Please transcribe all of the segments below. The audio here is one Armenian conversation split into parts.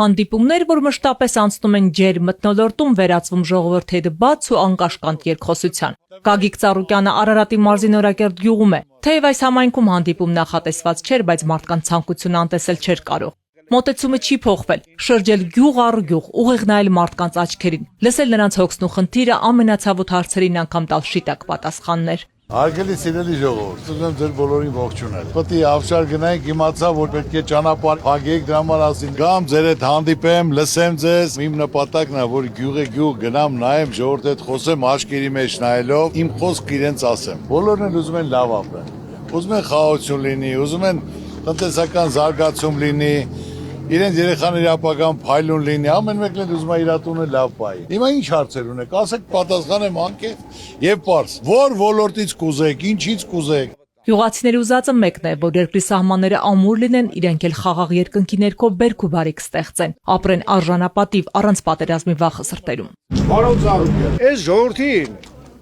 Հանդիպումներ, որ մշտապես անցնում են ջերմ մթնոլորտում, վերածվում ժողովրդի հետ բաց ու անկաշկանդ երկխոսության։ Գագիկ Ծառուկյանը Արարատի մարզի Նորակերտ գյուղում է։ Թեև այս համայնքում հանդիպում նախատեսված չէր, բայց մարդկանց ցանկությունը անտեսել չէր կարող։ Մոտեցումը չի փոխվել։ Շրջել գյուղ առ գյուղ, ուղիղ նայել մարդկանց աչքերին, լսել նրանց հոգսն ու խնդիրը, ամենացավոտ հարցերին անգամ տալ շիտակ պատասխաններ։ Արգելի սիրելի ժողովուրդ, ուզում եմ ձեր բոլորին ողջունել։ Պետք է ավշար գնայինք, իմացա, որ պետք է ճանապարհ փակեք, դրա համար ասին գամ, ձեր հետ հանդիպեմ, լսեմ ձեզ։ Իմ նպատակն է, որ գյուղ գնամ, նայեմ, ժողովրդի հետ խոսեմ, աչքերի մեջ նայելով, իմ խոսքը իրենց ասեմ։ Բոլորն էլ ուզում են լավ ապրեն։ Ուզում են խաղաղություն լինի, ուզում են տնտեսական զարգացում լինի, իրենց երեխաների ապագան փայլուն լինի, ամեն մեկն էլ ուզում է իր տունը լավ պահի։ Հիմա ինչ հարցեր ունեք, ասեք պատասխանեմ անկեղծ եւ պարզ։ Որ ոլորտից կուզեք, ինչից կուզեք։ Գյուղացիների ուզածը մեկն է, որ երկրի սահմանները ամուր լինեն, իրենք էլ խաղաղ երկնքի ներքո բերք ու բարիք ստեղծեն, ապրեն արժանապատիվ, առանց պատերազմի վախը սրտերում։ Պարոն Ծառուկյան, այս ժողովրդին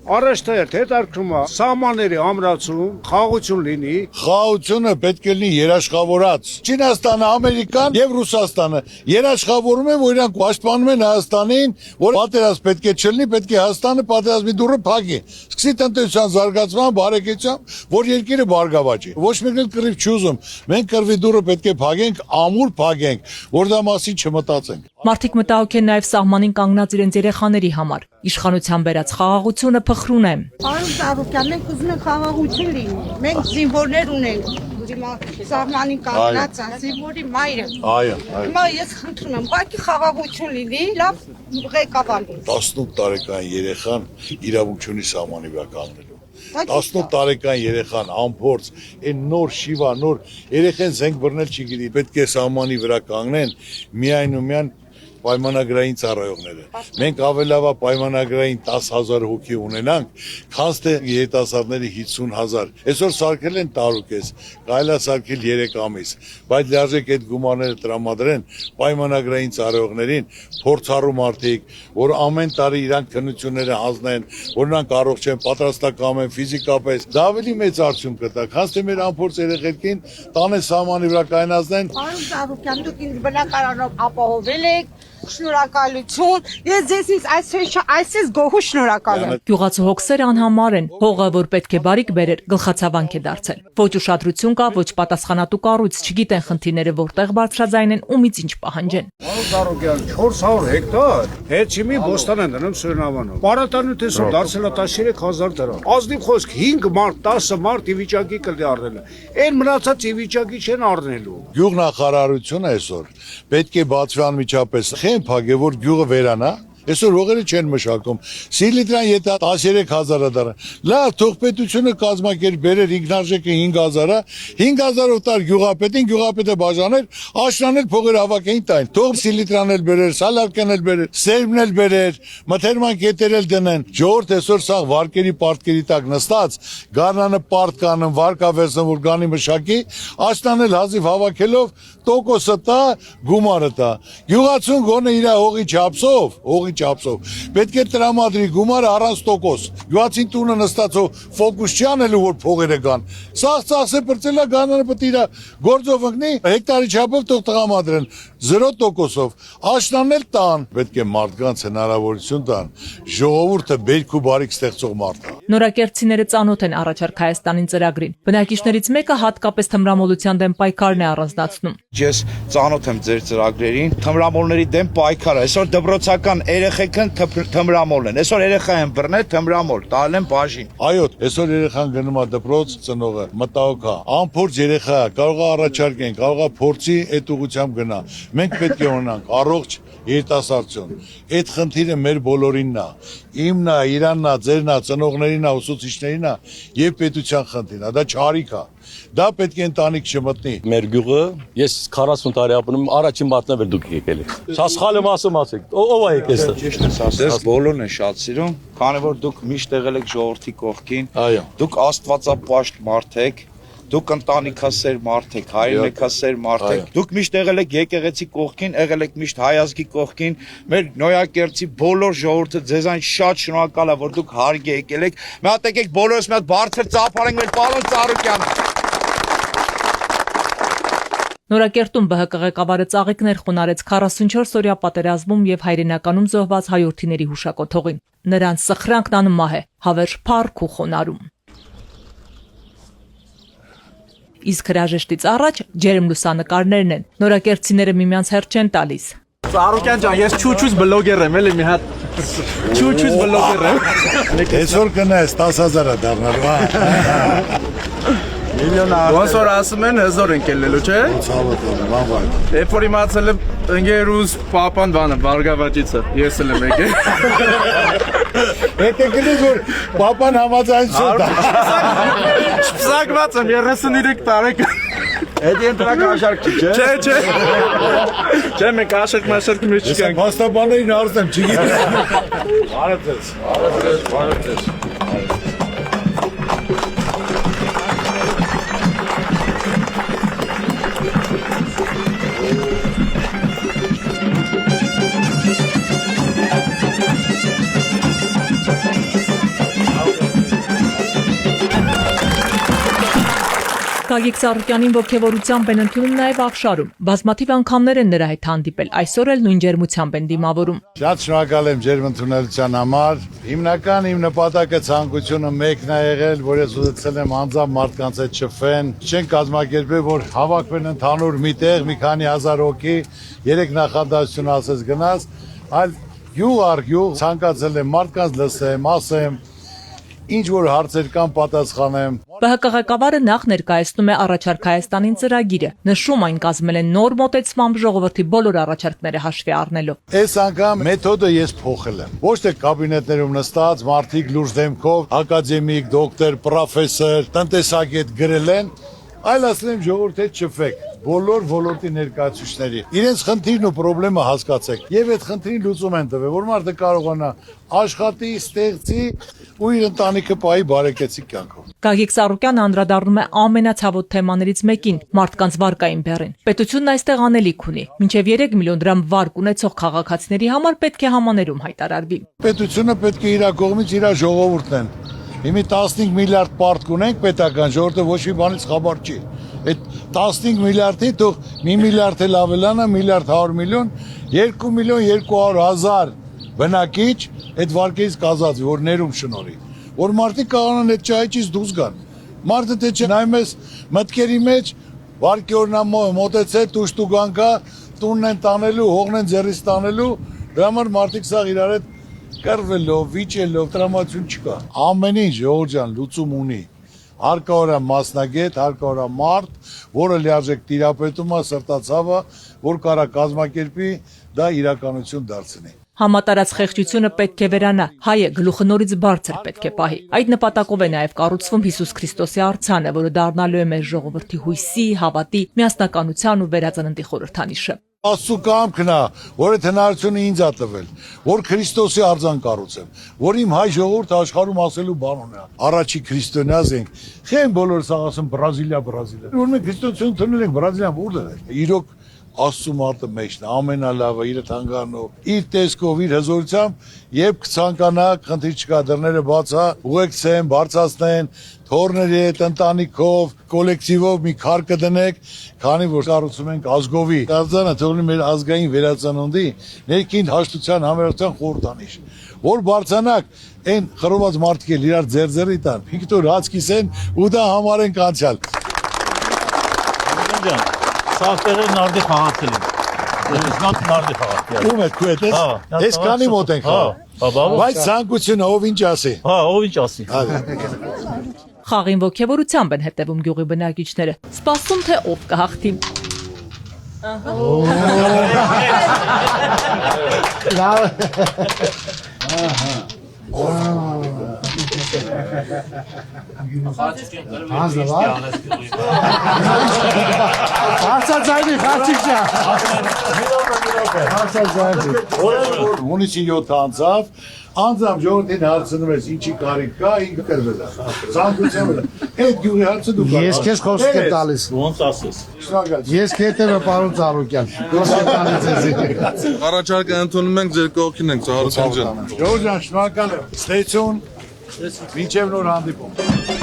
առաջնահերթ հետարքրում է սահմանների ամրացում, խաղաղություն լինի։ Խաղաղությունը պետք է լինի երաշխավորած։ Չինաստանը, Ամերիկան եւ Ռուսաստանը երաշխավորում են, որ իրանք պաշտպանում են Հայաստանին, որ պատերազմ պետք է չլինի, պետք է Հայաստանը պատերազմի դուռը փակի։ Սկսի տնտեսության զարգացման, բարեկեցության, որ երկիրը բարգավաճի։ Ոչ մեկն էլ կռիվ չուզում։ Մենք կռվի դուռը պետք է փակենք, ամուր փակենք, որ դա մասին չմտածենք։ Մարդիկ մտահոգ են նաև սահմանին կանգնած իրենց երեխաների համար։ Իշխանության բերած խաղաղությունը փխրուն է։ Պարոն Ծառուկյան, մենք ուզում ենք խաղաղություն լինի։ Մենք զինվորներ ունենք։ Հիմա սահմանին կանգնած է զինվորի մայրը։ Այո։ Հիմա ես խնդրում եմ, ուղղակի խաղաղություն լինի, լավ ղեկավար լինի։ 18 տարեկան երեխան իրավունք չունի սահմանի վրա կանգնելու։ 18 տարեկան երեխան անփորձ, այն նոր շիվա, նոր երեխեն զենք բռնել չգիտի, պետք է սահմանի վրա կանգնեն միայն ու միայն պայմանագրային ծառայողները։ Մենք ավելավա պայմանագրային 10,000 հոգի ունենանք, քան թե երիտասարդների 50,000։ Այսօր սարքել են տարուկես, կարելի է սարքել 3 ամիս, բայց լիարժեք այդ գումարները տրամադրեն պայմանագրային ծառայողներին, փորձառու մարդիկ, որ ամեն տարի իրանք քննությունները հանձնեն, որ նրանք առողջ են, պատրաստական են ֆիզիկապես։ Դա ավելի մեծ արդյունք կտա, քան թե մեր անփորձ երեխեքին տանեն սահմանի վրա կայնացնեն։ Պարոն Ծառուկյան, դուք ինձ բնակարանով ապահովել եք։ Շնորհակալություն։ Ես ձեզնից այսպես գոհու շնորհակալ եմ։ Գյուղացու հոգսերը անհամար են։ Հողը, որ պետք է բարիք բերեր, գլխացավանք է դարձել։ Ոչ ուշադրություն կա, ոչ պատասխանատու կառույց, չգիտեն խնդիրները որտեղ բարձրաձայնեն, ումից ինչ պահանջեն։ Պարոն Ծառուկյան, 400 հեկտար հետչիմի բոստան են դնում Սուրնավանում։ Պարատանու տեսում դարձել է 13,000 դրամ։ Ազնիվ խոսք 5 մարդ, 10 մարդ ի վիճակի կլի առնել։ Այն մնացած ի վիճակի չեն առնելու։ Գյուղնախարարությունը այսօր պետք է բացվի անմիջապես փակե որ գյուղը վերանա, այսօր հողերը չեն մշակում։ Սիլիտրան եթե 13,000 դառը։ Լավ, թող պետությունը կազմակերպ բերեր ինքնարժեքը 5,000-ը, 5,000-ով տար գյուղապետին, գյուղապետը բաժաներ, աշնանել փողերը հավաքեին տային։ Թող սիլիտրան էլ բերեր, սալարկան էլ բերեր, սերմն էլ բերեր, մթերման կետեր էլ դնեն։ Ժողովուրդ այսօր սա վարկերի պարտքերի տակ նստած, գարնանը պարտ կանն, վարկավերսն որ գանի մշակի, աշնանել հազիվ հավաքելով տոկոսը տա, գումարը տա։ Գյուղացուն գոնե իր հողի չափսով պետք է տրամադրի գումարը առանց տոկոս։ Գյուղացին տունը նստածով ֆոկուս չի անելու որ փողերը կան։ Սաղ ծախսը բրծելա գանանը պետք է իր գործով ընկնի, հեկտարի չափով թող տրամադրեն 0%-ով։ Աշնանել տան, պետք է մարդկանց հնարավորություն տան։ Ժողովուրդը բերք ու բարիք ստեղծող մարդ է։ Նորակերտցիները ծանոթ են առաջարկ Հայաստանին ծրագրին։ Բնակիչներից մեկը հատկապես թմրամոլության դեմ պայքարն է առանձնացնում։ Ես ծանոթ եմ ձեր ծրագրերին, թմրամոլների դեմ պայքար։ Այսօր դպրոցական երեխեքն թմրամոլ են։ Այսօր երեխա են բռնել թմրամոլ, տալ են բաժին։ Այո, այսօր երեխան գնում է դպրոց, ծնողը մտահոգ է։ Անփորձ երեխա է, կարող է առաջարկեն, կարող է փորձի այդ ուղղությամբ գնա։ Մենք պետք է ունենանք առողջ երիտասարդություն։ Այդ խնդիրը մեր բոլորինն է։ Իմն է, իրանն է, ձերն է, ծնողներինն է, ուսուցիչներինն է եւ պետության խնդիրն է։ Դա չարիք է։ Դա պետք է ընտանիք չմտնի։ Մեր գյուղը, ես 40 տարի ապրում եմ, առաջին մարտն էլ դուք եկել եք։ Սա սխալ եմ ասեք, ով է եկել այստեղ։ Ճիշտ ես ասել, բոլորն են շատ սիրում, քանի որ դուք միշտ եղել եք ժողովրդի կողքին։ Այո։ Դուք աստվածապաշտ մարդ եք, Դուք ընտանիքասեր մարդ եք, հայրենիքասեր մարդ եք։ Դուք միշտ եղել եք եկեղեցի կողքին, եղել եք միշտ հայ ազգի կողքին։ Մեր Նոյակերտի բոլոր ժողովուրդը ձեզան շատ շնորհակալ է, որ դուք հարգ եկել եք։ Մի հատ եկեք բոլորս մի հատ բարձր ծափարենք մեր պարոն Ծառուկյանը։ Նորակերտում ԲՀԿ ղեկավարը ծաղիկներ խոնարհեց 44-օրյա պատերազմում եւ հայրենականում զոհված հայորդիների հուշակոթողին։ Նրանց սխրանքն անմահ է, հավերժ փառք ու խոնարհում։ Իսկ հրաժեշտից առաջ ջերմ լուսանկարներն են։ Նորակերտցիները միմյանց հերթ չեն տալիս։ Ծառուկյան ջան, ես չուչուց բլոգեր եմ, էլի մի հատ չուչուց բլոգեր եմ։ Այսօր կնես 10,000-ը դառնալու, Ոնց որ ասում են, հզոր ենք ելնելու, չէ։ Երբ որ իմացել եմ ընկերուս պապան բանը, Բարգավաճիցը, ես էլ եմ եկել։ Եթե գնես որ պապան համաձայնություն տա։ Սպսակված եմ 33 տարեկան։ Էդի ընտրակ աշարք չի, չէ։ Չէ։ Չէ, մենք աշարք մեջ չկանք։ Փաստաբաններին արծեմ, չգիտեմ։ Արծես։ Գագիկ Ծառուկյանին ողջավորությամբ են ընդունում նաև Ախշարում։ Բազմաթիվ անգամներ են նրա հետ հանդիպել, այսօր էլ նույն ջերմությամբ են դիմավորում։ Շատ շնորհակալ եմ ջերմ ընդունելության համար։ Հիմնական իմ նպատակը ցանկությունը մեկն է եղել, որ ես ուզեցել եմ անձամբ մարդկանց հետ շփվեն, չեն կազմակերպել, որ հավաքվեն ընդհանուր միտեղ մի քանի հազար հոգի, 3 նախադասություն ասես գնաց, այլ յուղ առ յուղ ցանկացել եմ մարդկանց լսեմ, ասեմ, ինչ որ հարցեր կան պատասխանեմ։ ԲՀԿ ղեկավարը նախ ներկայացնում է առաջարկ Հայաստանին ծրագիրը, նշում այն կազմել են նոր մոտեցմամբ ժողովրդի բոլոր առաջարկները հաշվի առնելով։ Այս անգամ մեթոդը ես փոխել եմ։ Ոչ թե կաբինետներում նստած մարդիկ լուրջ դեմքով, ակադեմիկ, դոկտոր, պրոֆեսոր, տնտեսագետ գրել են, այլ ասել եմ ժողովրդի հետ շփվեք, բոլոր ոլորտի ներկայացուցիչների։ Իրենց խնդիրն ու խնդրումը հասկացեք եւ այդ խնդրին լուծում են տվել, որ մարդը կարողանա աշխատի, ստեղծի ու իր ընտանիքը պահի բարեկեցիկ կյանքով։ Գագիկ Ծառուկյանը անդրադառնում է ամենացավոտ թեմաներից մեկին՝ մարդկանց վարկային բեռին։ Պետությունն այստեղ անելիք ունի։ Մինչև 3 միլիոն դրամ վարկ ունեցող քաղաքացիների համար պետք է համաներում հայտարարվի։ Պետությունը պետք է իր կողմից իր ժողովուրդն են։ Հիմի 15 միլիարդ պարտք ունենք պետական ժողովուրդը ոչ մի բանից խաբար չի։ Այդ 15 միլիարդի թող 1 միլիարդ էլ ավելանա, 1 միլիարդ 100 միլիոն, 2 միլիոն 200,000 բնակիչ այդ վարկերից կազատվի, որ ներում շնորհի։ Որ մարդիկ կարողանան այդ ճայճից դուրս գան։ Մարդը թե չէ նայում ես մտքերի մեջ վարկի օրնա մոտեցել տուշտուգանկա, տունն են տանելու, հողն են ձեռից տանելու, դրա համար մարդիկ սա իրար հետ կռվելով, վիճելով, տրամադրություն չկա։ Ամեն ինչ ժողովրդյան լուծում ունի։ Հարկավոր է մասնագետ, հարկավոր է մարդ, որը լիարժեք տիրապետում է սրտացավը, որ կարա կազմակերպի, դա իրականություն դարձնի։ Համատարած խեղճությունը պետք է վերանա, հայը գլուխը նորից բարձր պետք է պահի։ Այդ նպատակով է նաև կառուցվում Հիսուս Քրիստոսի արձանը, որը դառնալու է մեր ժողովրդի հույսի, հավատի, միասնականության ու վերածննդի խորհրդանիշը։ Աստծո կամքն է, որ այդ հնարավորությունը ինձ ա տվել, որ Քրիստոսի արձան կառուցեմ, որ իմ հայ ժողովուրդը աշխարհում ասելու բան ունի։ Առաջի քրիստոնյաս ենք, խեն բոլորս ասում Բրազիլիա։ Որ մենք քրիստոնեություն թողնել ենք Բրազիլիան որտեղ է։ Իրոք Աստծո մարդը մեջն է, ամենալավը, իր թանգանով, իր տեսքով, իր հզորությամբ, երբ կցանկանաք, խնդիր չկա, դռները բաց է, ուղեկցեն, բարձրացնեն, թորների հետ, ընտանիքով, կոլեկտիվով մի քար կդնեք, քանի որ կառուցում ենք ազգովի։ Արձանը թողնի մեր ազգային վերածննդի ներքին հաշտության համերաշխության խորհրդանիշ, որ բարձրանակ այն խռոված մարդիկ էլ իրար ձեռձեռի տան, Վիկտոր Հացկիսեն ու դա համարենք անցյալ։ Սաղտերը նարդի խաղացել են։ Ես նարդի խաղացել։ Ում եք քույտ ես։ Ես քանի մոտ ենք խաղ։ Բայց ցանկությունը ով ինչ ասի։ Ով ինչ ասի։ Խաղին ոգևորությամբ են հետևում գյուղի բնակիչները։ Սպասում թե ով կհաղթի։ Հարցած Զայնի խաչիքա։ Հունիսի 7 անցավ, անձամբ ժողովրդին հարցնում ես ինչի կարիք կա, ինքը կրվել է։ Ցանկության վրա։ Այդ գյուղի հարցը դու կար։ Ես քեզ խոսք եմ տալիս։ Ոնց ասես։ Շնորհակալ։ Ես քեզ եմ պարոն Ծառուկյան։ Խոսք եմ տալիս ես։ Առաջարկը ընդունում ենք ձեր կողքին ենք Ծառուկյան ջան։ Ժողովուրդ ջան, շնորհակալ եմ։ Ստեցուն։ Մինչև նոր հանդիպում։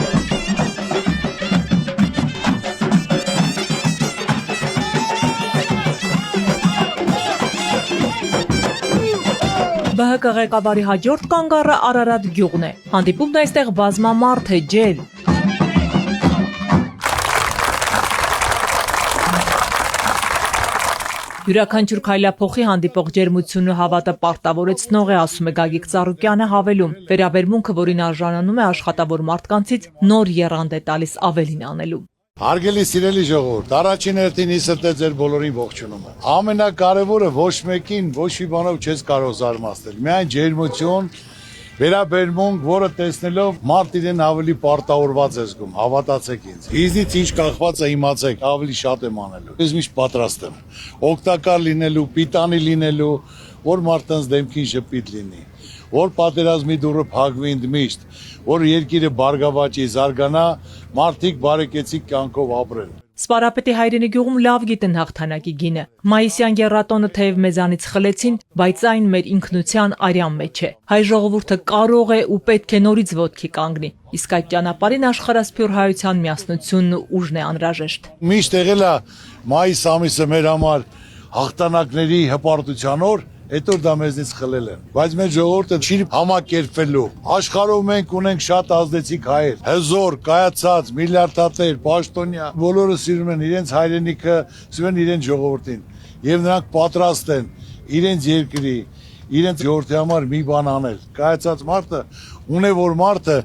ԲՀԿ ղեկավարի հաջորդ կանգառը Արարատ գյուղն է։ Հանդիպումն այստեղ բազմամարդ է, ջել։ Յուրաքանչյուր քայլափոխի հանդիպող ջերմությունը հավատը պարտավորեցնող է, ասում է Գագիկ Ծառուկյանը հավելում։ Վերաբերմունքը, որին արժանանում է աշխատավոր մարդկանցից, նոր եռանդ է տալիս ավելին անելու։ Հարգելի սիրելի ժողովուրդ, առաջին հերթին իստ է ձեր բոլորին ողջունում եմ։ Ամենակարևորը ոչ մեկին ոչ մի բանով չես կարող զարմացնել։ Միայն ջերմություն, վերաբերմունք, որը տեսնելով մարդ իրեն ավելի պարտավորված է զգում, հավատացեք ինձ։ Իզնից ինչ կախված է իմացեք, ավելի շատ եմ անելու։ Ես միշտ պատրաստ եմ օգտակար լինելու, պիտանի լինելու, որ մարդանց դեմքին շփիտ լինի, որ պատերազմի դուռը փակվի ընդմիշտ, որ երկիրը բարգավաճի, զարգանա, մարդիկ բարեկեցիկ կյանքով ապրեն։ Սպարապետի հայրենի գյուղում լավ գիտեն հաղթանակի գինը։ Մայիսյան եռատոնը թեև մեզանից խլեցին, բայց այն մեր ինքնության արյան մեջ է։ Հայ ժողովուրդը կարող է ու պետք է նորից ոտքի կանգնի։ Իսկ այդ ճանապարհին աշխարհասփյուր հայության միասնությունն ու ուժն է անհրաժեշտ։ Միշտ եղել է մայիս ամիսը մեր համար հաղթանակների հպարտության օր, այդ օր դա մեզնից խլել են։ Բայց մեր ժողովուրդը չի համակերպվելու։ Աշխարհում մենք ունենք շատ ազդեցիկ հայեր, հզոր, կայացած, միլիարդատեր, պաշտոնյա, բոլորը սիրում են իրենց հայրենիքը, սիրում են իրենց ժողովրդին, եւ նրանք պատրաստ են իրենց երկրի, իրենց ժողովրդի համար մի բան անել։ Կայացած մարդը ունե որ մարդը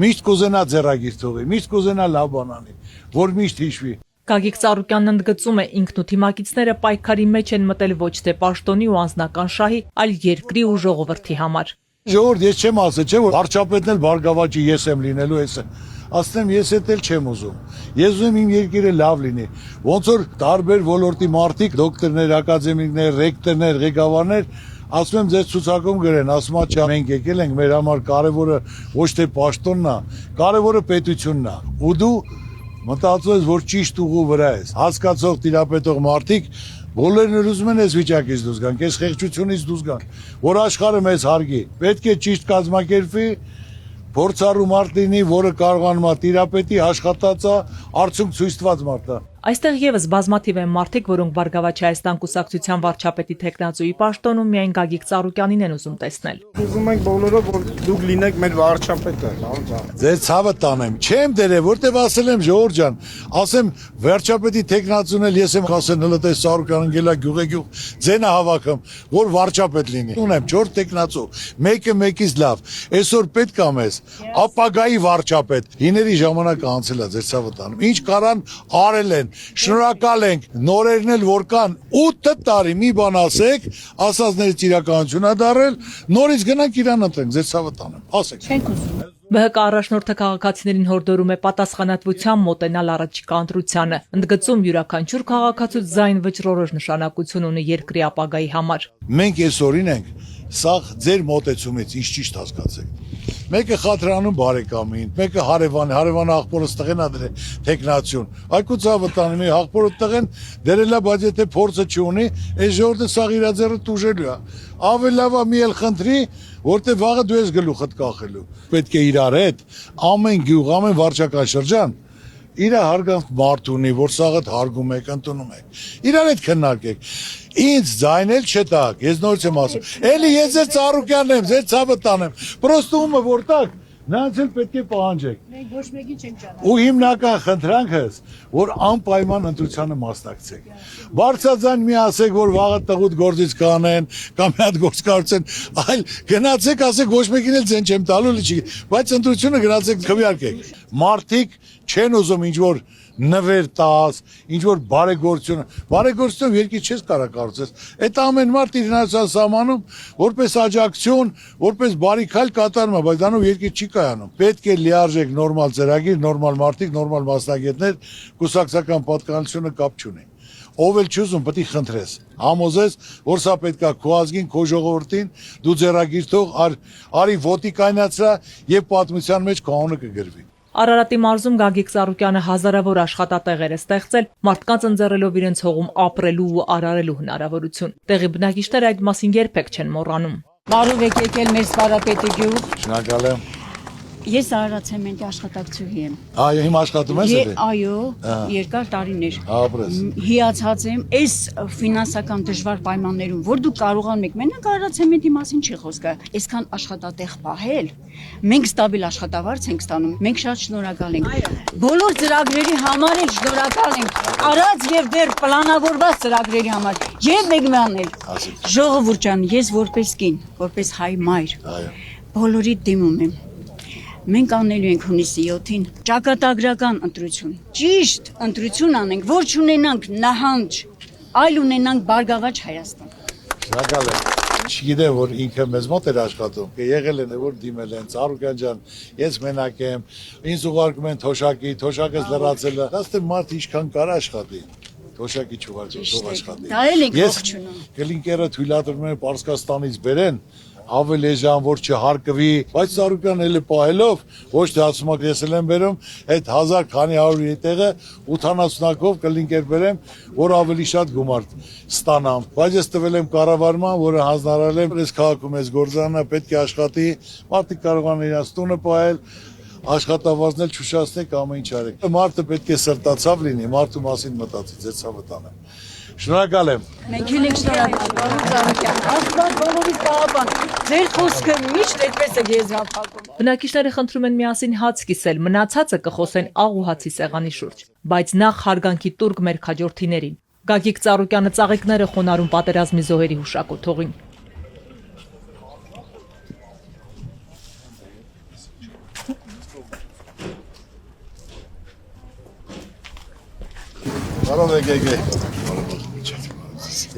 միշտ կուզենա ձեռագիր թողի, միշտ կուզենա լավ բան անի, որ միշտ հիշվի։ Գագիկ Ծառուկյանն ընդգծում է, ինքն ու թիմակիցները պայքարի մեջ են մտել ոչ թե պաշտոնի ու անձնական շահի, այլ երկրի ու ժողովրդի համար։ Ժողովուրդ, ես չեմ ասել, չէ՞ որ վարչապետն էլ բարգավաճի ես եմ լինելու էսը։ Ասեմ, ես էլ չեմ ուզում։ Ես ուզում իմ երկիրը լավ լինի։ Ոնց որ տարբեր ոլորտի մարդիկ, դոկտորներ, ակադեմիկներ, ռեկտորներ, ղեկավարներ, ասում եմ ձեր ցուցակում գրեն, ասում ա չա մենք եկել ենք, մեր համար կարևորը ոչ թե պաշտոնն է, կարևորը պետությունն է։ Ու դու մտածում ես, որ ճիշտ ուղու վրա ես։ Հասկացող, տիրապետող մարդիկ բոլորն ուզում են այս վիճակից դուրս գան, այս խեղճությունից դուրս գան, որ աշխարհը մեզ հարգի։ Պետք է ճիշտ կազմակերպվի, փորձառու մարդ լինի, որը կարողանում է տիրապետի, աշխատած է, արդյունք ցույց տված մարդ է։ Այստեղ եւս բազմաթիվ են մարդիկ, որոնք Բարգավաճ Հայաստան կուսակցության վարչապետի թեկնածուի պաշտոնում միայն Գագիկ Ծառուկյանին են ուզում տեսնել։ Ուզում ենք բոլորը որ դուք լինեք մեր վարչապետը, Ձեր ցավը տանեմ։ Չեմ դերե, որտեվ ասել եմ ժողովուրդ ջան, ասեմ վարչապետի թեկնածուն էլ ես եմ ասել ՀԼՏ Ծառուկյան ընկելա գյուղեգյուղ ձենը հավաքում, որ վարչապետ լինի։ Ունեմ 4 թեկնածու, մեկը մեկից լավ։ Այսօր պետք է մեզ ապագայի վարչապետ։ Հիների ժամանակը անցել է, ձեր ցավը տանեմ։ Ինչ կարան արել են։ Շնորհակալ ենք, նորերն էլ որ կան 8 տարի մի բան ասեք, ասածներից իրականություն է դարել, նորից գնանք իրան ընտրենք, ձեր ցավը տանեմ, ասեք։ ԲՀԿ առաջնորդը քաղաքացիներին հորդորում է պատասխանատվությամբ մոտենալ առաջիկա ընտրությանը, ընդգծում յուրաքանչյուր քաղաքացու ձայն վճռորոշ նշանակություն ունի երկրի ապագայի համար։ Մենք այսօրին ենք, սա ձեր մոտեցումից ինչ ճիշտ հասկացեք։ Մեկը խաթրանում բարեկամին, մեկը հարևանը աղբորս տղեն ադրե տեխնացիոն։ Այկու ցավը տանի մի աղբորը տղեն դերելա, բայց եթե փորձը չունի, այս ժողովուրդը սա իր ձեռը տուժելու է։ Ավելի լավ է մի էլ խնդրի, որտեղ վաղը դու ես գլուխդ կախելու։ Պետք է իրար հետ ամեն գյուղ, ամեն վարչական շրջան իր հարգանք մարդ ունի, որ սաղդ հարգում եք, ընդունում եք։ Իրար հետ քննարկեք։ Ինձ ձայնել չտակ, ես նորից եմ ասում։ Էլի ես ձեր Ծառուկյանն եմ, ձեր ցավը տանեմ։ Պրոստումը որտակ, նրանց էլ պետք է պահանջեք։ Մենք ոչ մեկին չենք ճանաչում։ Ու հիմնական խնդրանքս, որ անպայման ընտրությանը մասնակցեք։ Բարձրաձայն մի ասեք, որ վաղը տղուտ գործից կանեն, կամ մի հատ գործ կարծեն, այլ գնացեք, ասեք ոչ մեկին էլ ձեն չեմ տալու լիճի, բայց ընտրությունը գնացեք քվեարկեք։ Մարդիկ չեն ուզում ինչ որ նվեր տաս, ինչ որ բարեգործություն երկի չես կարող կառուցես։ Այդ ամեն մարդ իր հնարավորության սահմանում որպես աջակցություն, որպես բարիքայլ կատարում է, բայց դրանով երկի չի կայանում։ Պետք է լիարժեք նորմալ ծրագիր, նորմալ մարդիկ, նորմալ մասնագետներ, կուսակցական պատկանելիությունը կապ չունի։ Ով էլ չուզում պետք է խնդրես, համոզես, որ սա պետք է քո ազգին, քո ժողովրդին, դու ձեռագիր թող, արի ոտի կայնացրա եւ պատմության մեջ քո անունը կգրվի։ Արարատի մարզում Գագիկ Ծառուկյանը հազարավոր աշխատատեղեր է ստեղծել, մարդկանց ընձեռելով իրենց հողում ապրելու ու արարելու հնարավորություն։ Տեղի բնակիչները այդ մասին երբեք չեն մոռանում։ Բարով եք եկել մեր Սպարապետի գյուղ։ Շնորհակալ եմ։ Ես Արարատցեմենտի աշխատակցուհի եմ։ Այո, հիմա աշխատում ես էլի։ Այո, երկար տարիներ։ Ապրես։ Հիացած եմ այս ֆինանսական դժվար պայմաններում, որ դուք կարողանում եք մենակ Արարատցեմենտի մասին չի խոսքը, այսքան աշխատատեղ պահել։ Մենք ստաբիլ աշխատավարձ ենք ստանում։ Մենք շատ շնորհակալ ենք։ Բոլոր ծրագրերի համար էլ շնորհակալ ենք։ Արած եւ դեռ պլանավորված ծրագրերի համար։ Եվ մեկ էլ ժողովուրդ ջան, ես որպես կին, որպես հայ մայր, բոլորի դիմում եմ։ Մենք անելու ենք հունիսի 7-ին ճակատագրական ընտրություն։ Ճիշտ ընտրություն անենք, որ չունենանք նահանջ, այլ ունենանք Բարգավաճ Հայաստան։ Շնորհակալ եմ։ Չգիտեմ, որ ինքը մեզ մոտ էր աշխատում։ Եղել են, որ դիմել են, Ծառուկյան ջան, ես մենակ եմ, ինձ ուղարկում են թոշակի, թոշակս լրացել է։ Դասը մարդ ինչքան կար աշխատի։ Թոշակի չուղարկում, թող աշխատի։ Դա էլ ենք ողջունում։ Կլինկերը թույլատրում են Պարսկաստանից բերեն, ավելի էժան որ չհարկվի, բայց Ծառուկյան էլի պահելով, ոչ թե ասում եք ես եմ բերում, այդ 1000 քանի 100-ի տեղը 80-ակով կլինկեր բերեմ, որ ավելի շատ գումար ստանամ։ Բայց ես տվել եմ կառավարման, որը հանձնարարել եմ, այս քաղաքում այս գործարանը պետք է աշխատի, մարդիկ կարող են իրենց տունը պահել, աշխատավարձն էլ չուշացնեք, ամեն ինչ արեք։ Մարդը պետք է սրտացավ լինի, մարդու մասին մտածի, ձեր ցավը տանեմ։ Շնորհակալ եմ։ Մենք էլ ենք շնորհակալ, պարոն Ծառուկյան։ Աստված բոլորիս պահապան։ Ձեր խոսքը միշտ այդպես է եզրափակում։ Բնակիչները խնդրում են միասին հաց կիսել, մնացածը կխոսեն աղ ու հացի սեղանի շուրջ։ Բայց նախ հարգանքի տուրք մեր քաջորդիներին։ Գագիկ Ծառուկյանը ծաղիկները խոնարհում պատերազմի զոհերի հուշակոթողին։ Բարով եք եկել։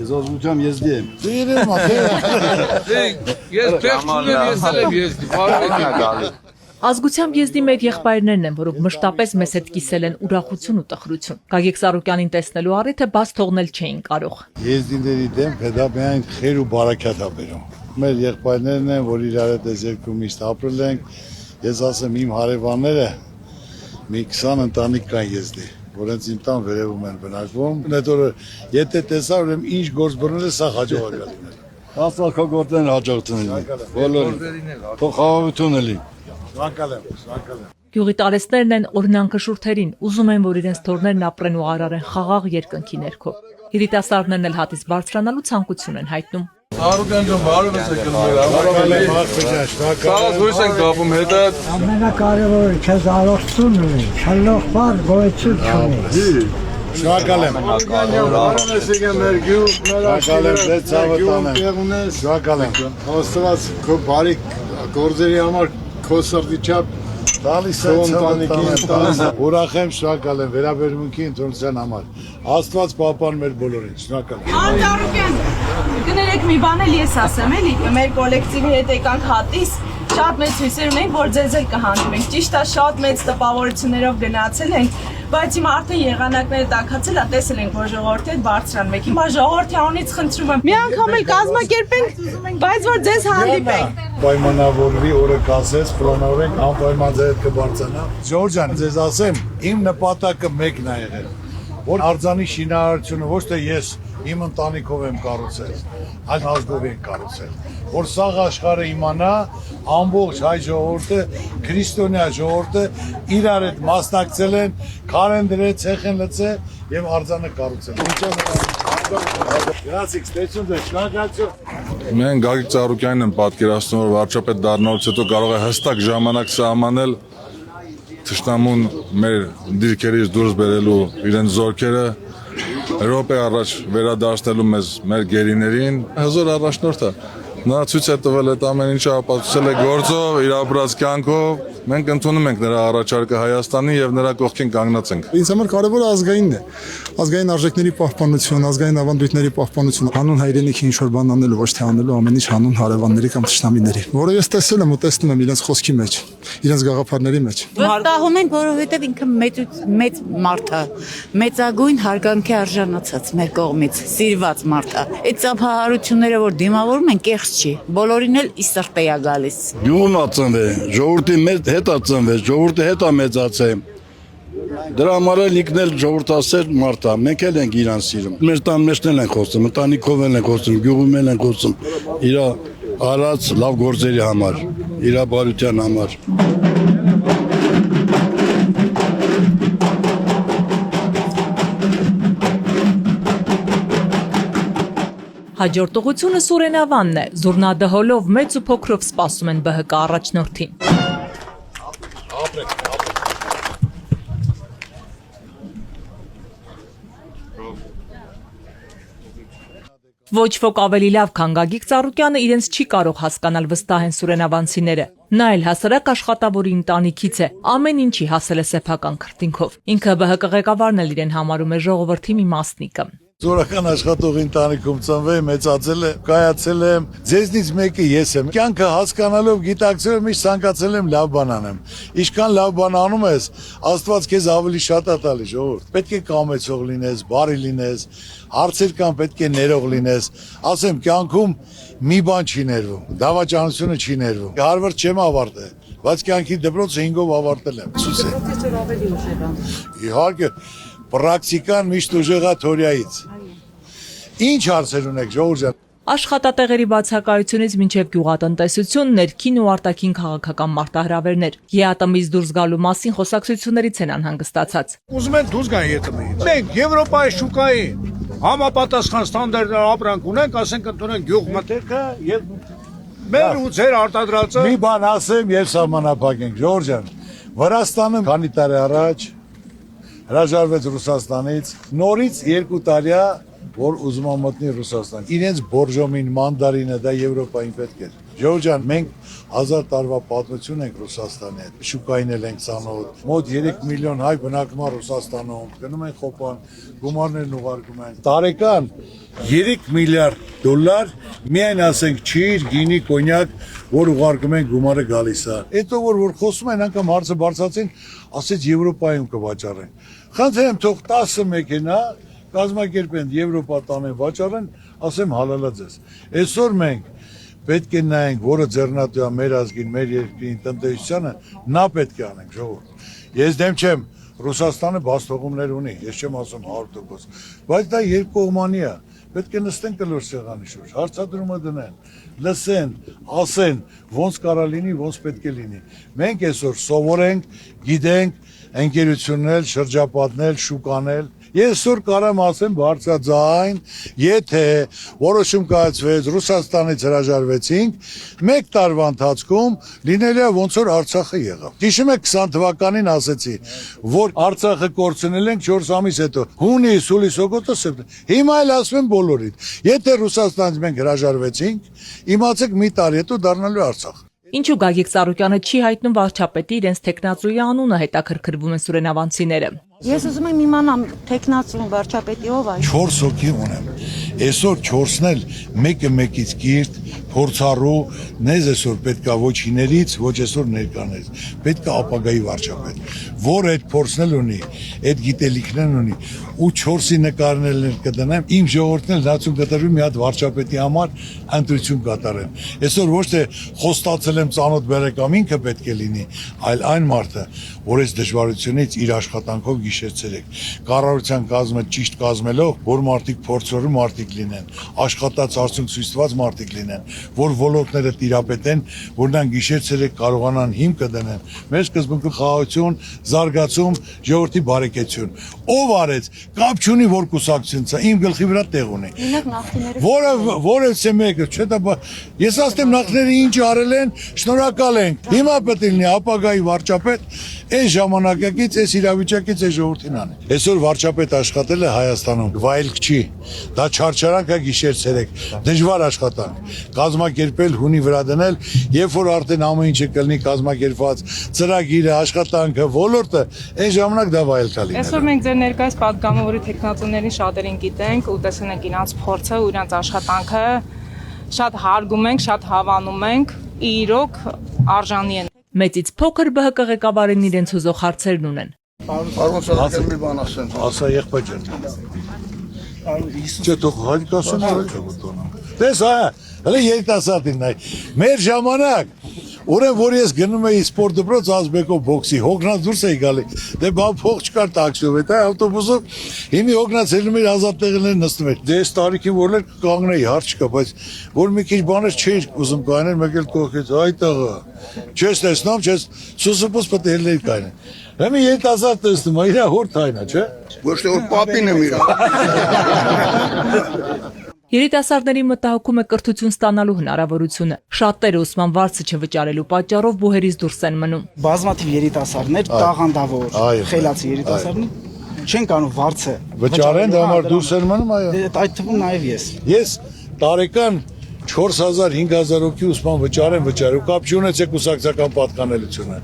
Ես ոզմությամբ եզդի եմ։ Դիրեմ ատե։ Ես պեքչուն եմ, ես եմ եզդի, բարով եք գալի։ Ազգությամբ եզդի մեր եղբայրներն են, որոնք մշտապես մեզ հետ կիսել են ուրախություն ու տխրություն։ Գագիկ Ծառուկյանին տեսնելու առիթը բաց թողնել չէին կարող։ Եզդիների դեմ դա միայն խեր ու բարակյաթ է բերում։ Մեր եղբայրներն են, որ իրար հետ այս երկու միշտ ապրել ենք։ Ես ասեմ իմ հարևանները մի 20 ընտանիք կան եզդի, որոնց իմ տան վերևում են բնակվում։ Այդ օրը եթե տեսա, ուրեմն ինչ գործ բռնել է, սա հաջողակալ լինել։ Աստված քո գործերն հաջող տանի։ Բոլորին։ Թող խաղաղություն լինի։ Շնորհակալ եմ, շնորհակալ եմ։ Գյուղի տարեստներն են օրինանքը շուրթերին, ուզում են, որ իրենց թորներն ապրեն ու արարեն խաղաղ երկնքի ներքո։ Երիտասարդներն էլ հատից բարձրանալու ցանկություն են հայտնում։ Ծառուկյան ջան, բարով ես եկել մեր Շնորհակալ եմ, աղջիկան, շնորհակալ Սաղ դուրս ենք գապում հետը։ Ամենակարևորը քեզ առողջություն ունի, շնորհքար գոյություն ունի։ Շնորհակալ եմ։ Բարով ես եկել մեր գյուղ, Շնորհակալ եմ, ձեր ցավը տանեմ։ Շնորհակալ եմ։ Աստված քո բարի գործերի համար քո սրտի չափ Տալիս է ընտանիքին, ուրախ եմ, շնորհակալ եմ վերաբերմունքի ընդունության համար։ Աստված պահպան մեր բոլորին, շնորհակալ եմ։ Անտարուկյան, կներեք մի բան էլ ես ասեմ, էլի, մեր կոլեկտիվի հետ եկանք հատիս, շատ մեծ հույսեր ունենք, որ ձեզ էլ կհանդիպենք։ Ճիշտ է, շատ մեծ տպավորություններով գնացել ենք, բայց հիմա արդեն եղանակները տաքացել է, տեսել ենք, որ ժողովրդի հետ բարձրանում եք։ Հիմա ժողովրդի անունից խնդրում եմ։ Մի անգամ էլ կազմակերպենք, բայց որ ձեզ հանդիպենք։ Պայմանավորվի օրը կասես, պլանավորենք, անպայման ձեր հետ կբարձրանա։ Ժողովուրդ ջան, ձեզ ասեմ, իմ նպատակը մեկն է եղել, որ արձանի շինարարությունը ոչ թե ես իմ ընտանիքով եմ կառուցել, այլ ազգով եմ կառուցել, որ սաղ աշխարհը իմանա, ամբողջ հայ ժողովուրդը, քրիստոնյա ժողովուրդը իրար հետ մասնակցել են, քար են դրել, ցեխ են լցել եւ արձանը կառուցել։ Գրացիք, ստեցուն դե, շնորհակալություն։ Մենք Գագիկ Ծառուկյանն եմ պատկերացնում, որ վարչապետ դառնալուց հետո կարող է հստակ ժամանակ սահմանել թշնամուն մեր դիրքերից դուրս բերելու իրենց զորքերը Եվրոպայի առաջ վերադարձնելու մեր գերիներին հզոր առաջնորդ է։ Նա ցույց է տվել այդ ամեն ինչը ապացուցել է գործով, իր ապրած կյանքով Մենք ընդունում ենք նրա առաջարկը Հայաստանի եւ նրա կողքին կանգնած ենք։ Ինձ համար կարևորը ազգայինն է։ Ազգային արժեքների պահպանություն, ազգային ավանդույթների պահպանություն, հանուն հայրենիքի ինչ որ բան անելու, ոչ թե անելու ամեն ինչ հանուն հարևանների կամ թշնամիների։ Որը ես տեսել եմ ու տեսնում եմ իրենց խոսքի մեջ, իրենց գաղափարների մեջ։ Վստահում ենք, որովհետև ինքը մեծ մարդ է, մեծագույն հարգանքի արժանացած մեր կողմից, սիրված մարդ է։ Այդ ծափահարությունները, որ դիմավորում են, կեղծ չի։ Բոլորին էլ ի սրտե է գալիս։ Գյուղն ա ծնվել, ժողովրդի հետ ա ծնվել, ժողովրդի հետ ա մեծացել։ Դրա համար էլ ինքն էլ ժողովրդասեր մարդ է, մենք էլ ենք իրան սիրում։ Մեր տան մեջն էլ ենք խոսում, ընտանիքով էլ ենք խոսում, գյուղում էլ ենք խոսում։ Իր արած լավ գործերի համար, իր բարության համար։ Հաջորդ ուղղությունը Սուրենավանն է։ Զուռնադհոլով մեծ ու փոքրով սպասում են ԲՀԿ առաջնորդին։ Ոչ ոք ավելի լավ, քան Գագիկ Ծառուկյանը իրենց չի կարող հասկանալ վստահ են սուրենավանցիները։ Նա էլ հասարակ աշխատավորի ընտանիքից է, ամեն ինչի հասել է սեփական քրտինքով։ Ինքը ԲՀԿ ղեկավարն էլ իրեն համարում է ժողովրդի մի մասնիկը։ Զորական աշխատողի ընտանիքում ծնվել, մեծացել եմ, կայացել եմ, ձեզնից մեկը ես եմ։ Կյանքը հասկանալով, գիտակցելով միշտ ցանկացել եմ լավ բան անեմ։ Ինչքան լավ բան անում ես, Աստված քեզ ավելի շատ է տալի, ժողովուրդ։ Պետք է կամեցող լինես, բարի լինես, հարցեր կան պետք է ներող լինես։ Ասեմ, կյանքում մի բան չի ներվում, դավաճանությունը չի ներվում։ Հարվարդ չեմ ավարտել, բայց կյանքի դպրոցը 5-ով ավարտել եմ։ Իհարկե, պրակտիկան միշտ ուժեղ է թորիայից։ Ինչ հարցեր ունեք, ժողովուրդ ջան։ Աշխատատեղերի բացակայությունից մինչև գյուղատնտեսություն, ներքին ու արտաքին քաղաքական մարտահրավերներ։ ԵԱՏՄ-ից դուրս գալու մասին խոսակցություններից են անհանգստացած։ Ուզում են դուրս գան ԵԱՏՄ-ից։ Մենք Եվրոպայի շուկային համապատասխան ստանդարտներ ապրանք ունենք, ասենք ընդունենք գյուղմթերքը եւ մեր ու ձեր արտադրածը։ Մի բան ասեմ եւ սահմանափակենք, ժողովուրդ ջան։ Վրաստանը քանի տարի առաջ հրաժարվեց Ռուսաստանից, նորից 2 տարի է, որ ուզում է մտնի Ռուսաստան։ Իրենց բորժոմին, մանդարինը դա Եվրոպային պետք է։ Ժողովուրդ ջան, մենք 1000 տարվա պատմություն ենք Ռուսաստանի հետ։ Շուկային էլ ենք ծանոթ։ Մոտ 3 միլիոն հայ բնակվում է Ռուսաստանում, գնում են խոպան, գումարներն ուղարկում են։ Տարեկան 3 միլիարդ դոլար միայն ասենք ճիր, գինի, կոնյակ, որ ուղարկում են գումարը գալիս է։ Հետո որ խոսում են անգամ հարցը բարձրացին, ասեց Եվրոպայում կվաճառեն։ Խնդրեմ թող 10 մեքենա կազմակերպեն Եվրոպա տանեն վաճառեն, ասեմ հալալա ձեզ։ Այսօր մենք պետք է նայենք, որը ձեռնատու է մեր ազգին, մեր երկրին, տնտեսությանը, նա պետք է անենք, ժողովուրդ։ Ես դեմ չեմ, Ռուսաստանը բաց թողումներ ունի, ես չեմ ասում 100%, բայց դա երկկողմանի է։ Պետք է նստեն կլոր սեղանի շուրջ, հարցադրումը դնեն, լսեն, ասեն, ոնց կարա լինի, ոնց պետք է լինի։ Մենք այսօր սովորենք, գիտենք, ընկերություններ, շրջապատներ, շուկաներ։ Ես այսօր կարամ ասեմ բարձրաձայն, եթե որոշում կայացվեց, Ռուսաստանից հրաժարվեցինք, 1 տարվա ընթացքում լինելու է ոնց որ Արցախը եղավ։ Հիշում եք 20 թվականին ասեցի, որ Արցախը կորցնել ենք 4 ամիս հետո։ Հունիս, հուլիս, օգոստոս, սեպտեմբեր։ Հիմա էլ ասում եմ բոլորիդ, եթե Ռուսաստանից մենք հրաժարվեցինք, իմացեք մի տարի հետո դառնալու Արցախ։ Ինչու Գագիկ Ծառուկյանը չի հայտնում վարչապետի իրենց տեխնացուի անունը, հետաքրքրվում են սուրենավանցիները։ Ես ուզում եմ իմանամ տեխնացուն վարչապետի ով է։ 4 հոգի ունեմ։ Այսօր 4-ն էլ մեկը մեկից կիրթ, փորձառու, նեզ այսօր պետքա ոչ իներից, ոչ այսօր ներկաներից, պետքա ապագայի վարչապետ, որ այդ փորձն էլ ունի, այդ գիտելիքներն ունի, ու 4-ի նկարներն կդնեմ, իմ ժողովուրդն էլ լացում կտրվի մի հատ վարչապետի համար ընտրություն կատարեն։ Այսօր ոչ թե խոստացել եմ ծանոթ բերեկամ ինքը պետք է լինի, այլ այն մարդը, որ այս դժվարությունից իր աշխատանքով գիշերցրեք։ Կառավարության կազմը ճիշտ կազմելով, որ մարդիկ փորձառու մարդիկ լինեն, աշխատած արդյունք ցույց տված մարդիկ լինեն, որ ոլորտները տիրապետեն, որ նրանք գիշերցրեք կարողանան հիմքը դնեն։ Մեր սկզբունքը խաղաղություն, զարգացում, ժողովրդի բարեկեցություն։ Ով արեց, կապ չունի որ կուսակցությունից է, իմ գլխի վրա տեղ ունի։ Որևէ մեկը, չէ՞ դա ես ասեմ նախները ինչ արել են, շնորհակալ ենք։ Հիմա պետք է լինի ապագայի վարչապետ, Այս ժամանակակից այս իրավիճակից այս ժողովրդին անի։ Այսօր վարչապետ աշխատել է Հայաստանում, վայելք չի։ Դա չարչարանք է գիշեր ցերեկ, դժվար աշխատանք։ Կազմակերպել, հունի վրա դնել, երբ որ արդեն ամեն ինչը կլինի կազմակերպված, ծրագիրը, աշխատանքը, ոլորտը, այն ժամանակ դա վայելք է լինելու։ Այսօր մենք ձեր ներկայիս պատգամավորի տեխնատուներին շատերին գիտենք ու տեսնում ենք իրենց փորձը ու իրենց աշխատանքը, շատ հարգում ենք, շատ հավանում ենք, իրոք արժանի են։ Մեծից փոքր ԲՀԿ ղեկավարին իրենց հուզող հարցերն ունեն։ Արմոնցարակել մի բան ասեն։ Ասա եղբայր։ Չէ, թող հարկասուն է։ Տես, հələ երիտասարդին նայ։ Մեր ժամանակ Ուրեմն որ ես գնում էի սպորտ դպրոց Ազբեկով բոքսի, հոգնած դուրս էի գալի։ Դե բա փող չկար տաքսիով, այդ ավտոբուսով հիմի հոգնած ելնում էր ազատ տեղերներ նստում էր։ Դե այս տարիքին որ էլ կանգնեի, հարց չկա, բայց որ մի քիչ բաներ չէի ուզում կանել, մեկ էլ կողքից, այ տղա։ Չես տեսնում, չես սուսուպուս պետք է ելներ կանել։ Հիմի երիտասարդ տեսնում է, իր հոր թայնա, չէ։ Ոչ թե որ պապին եմ իր։ Երիտասարդների մտահոգում է կրթություն ստանալու հնարավորությունը։ Շատերը ուսման վարձը չվճարելու պատճառով բուհերից դուրս են մնում։ Բազմաթիվ երիտասարդներ, տաղանդավոր, խելացի երիտասարդներ չեն կարող վարձը վճարեն, դա համար դուրս են մնում, այո։ Այդ թվում նաև ես։ Ես տարեկան 4000-5000 հոգի ուսման վճարեմ, կապ չունեցեք կուսակցական պատկանելությունը։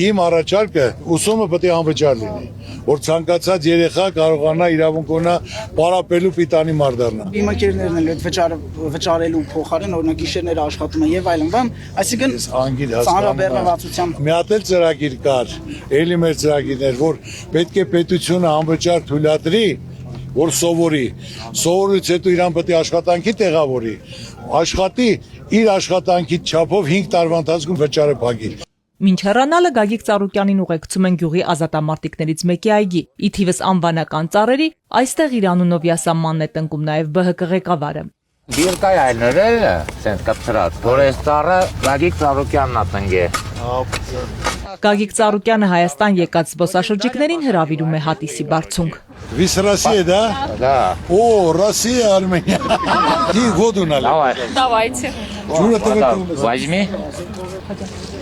Իմ առաջարկը ուսումը պետք է անվճար լինի, որ ցանկացած երեխա կարողանա իրավունք ունենա պարապելու պիտանի մարդառնա։ Իմ ընկերներն էլ այդ վճարելու փոխարեն օրինակ գիշերները աշխատում են եւ այլն բան, այսինքն ծանրաբեռնվածությամբ մի հատ էլ ծրագիր կար, ելի մեր ծրագիրներ, որ պետք է պետությունը անվճար թույլատրի, որ սովորից հետո իրան պետք է աշխատանքի տեղավորի, աշխատի իր աշխատանքի չափով 5 տարվա ընթացքում վճարը փակի։ Մինչ հեռանալը Գագիկ Ծառուկյանին ուղեկցում են գյուղի ազատամարտիկներից մեկի այգի։ Ի թիվս անվանական ծառերի, այստեղ իր անունով յասամանն է տնկում նաև ԲՀԿ ղեկավարը։ Բիրկայ այլներել է, սենց կպցրած, որ այս ծառը Գագիկ Ծառուկյանն է տնգե։ Գագիկ Ծառուկյանը Հայաստան եկած զբոսաշրջիկներին հրավիրում է հատիսի բարձունք։ Вы с России, да? Да. О, Россия, Армения. Ты воду налей. Давайте. Возьми.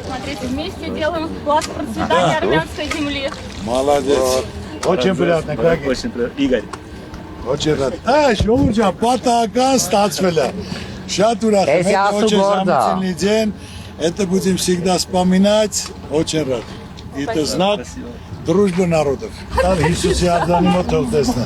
Смотрите, вместе делаем вклад в процветание армянской земли. Молодец. Очень приятно, Гагик. Очень приятно. Игорь. Очень рад. Շողուրջա, պատահական ստացվել է։ Շատ ուրախ եմ, очень замечательный день. Это будем всегда вспоминать. Очень рад. Это знак дружбы народов. Там Иисус Иордани мотов տեսնա։